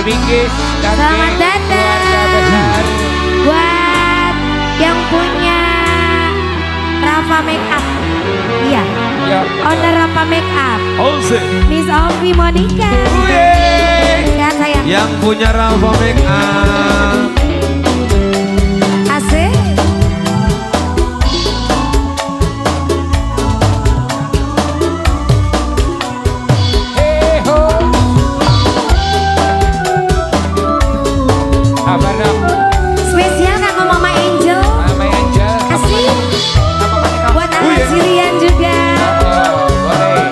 Bingkis dan selamat datang buat yang punya Rafa Makeup. Iya, ya, owner Rafa Makeup, Ose. Miss Ovi Monica. Sehat sayang. Yang punya Rafa Makeup. Asik. Heho. Apa dong? Spesial kanggo Mama Angel. Mama Angel. Asik. Apa Monica? Buat anak Sirian juga. Oh, boleh.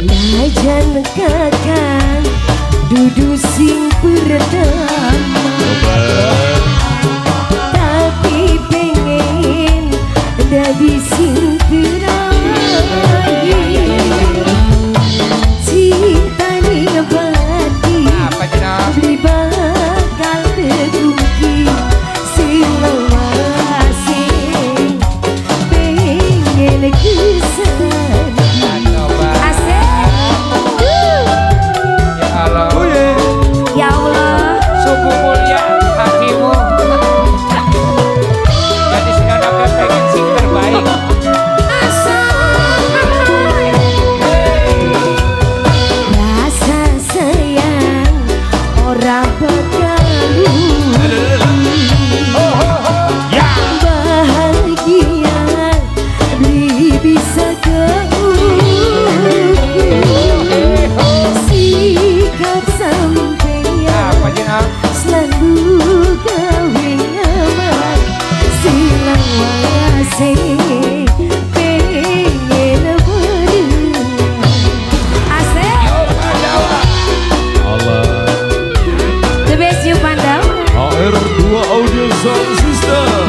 Najan kakang dudu sing pertama, tapi pengen dadi sing terakhir. Cinta ning bati Apa jenang? beli bakal teguki sing lawase pengen kesan. Coba. Asik. Ya Allah. Oh yeah. Ya Allah. Suku mulia hakimu. Jadi sekarang pengen sing terbaik. Rasa sayang orang bakal Ya. bahagia beli bisa sikap sampeyan Apa jenang? selalu gawe nyaman silang wayase pengen berdua. Asik. Allah. The best you pandang. AR2 Audio Sound System.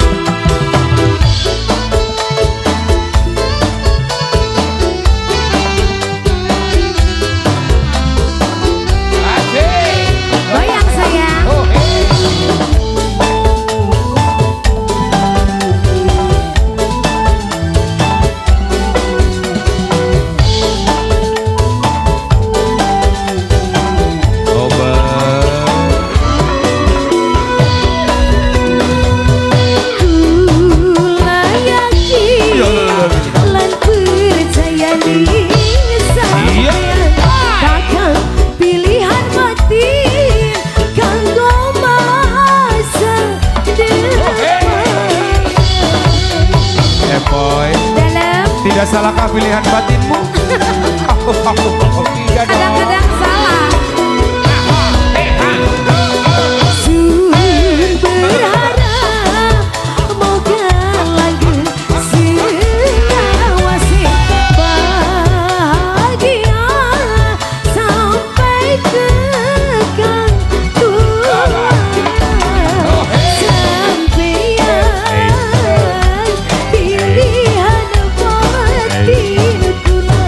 Asik. Goyang sayang. Oh, Kula yakin lan percaya ning sampeyan kakang pilihan batin kanggo masa depan. Boy, Dalam tidak salahkah pilihan batinmu? iya dong. kadang-kadang salah. Sun berharap moga langgeng selawase bahagia sampai tekan tuan sampeyan pilihan batin kula.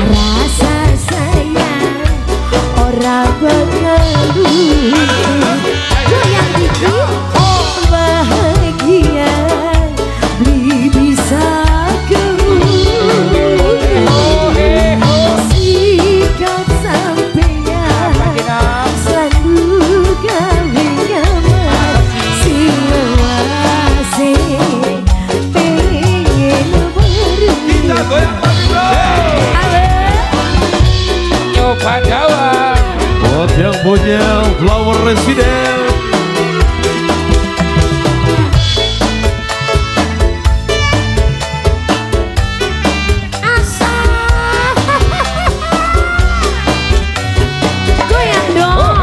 Rasa sayang orang bakal goyang dikit bahagia beli bisa sikap sampeyan selalu gawe nyaman silawase pengen berdua. Coba Jawa. Buat yang punya Flower Resident. Goyang dong.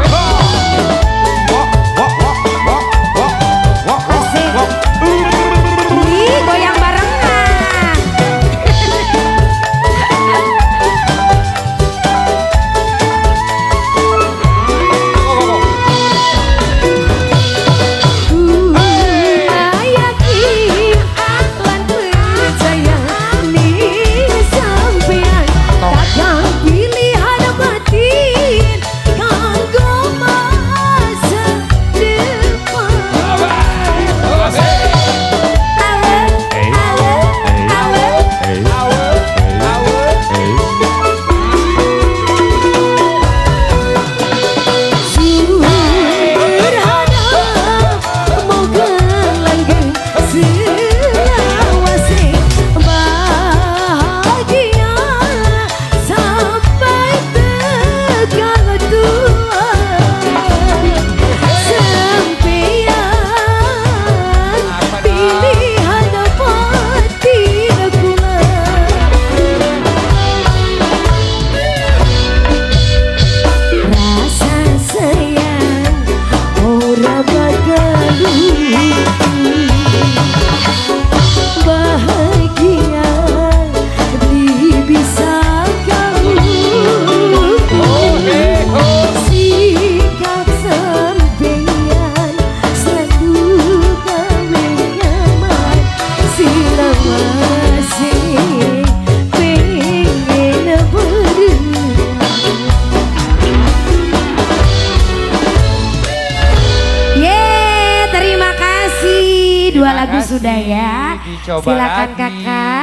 Asik. Wih, goyang barengan. dua Terima lagu kasih. sudah ya. Dicoba Silakan lagi. kakak.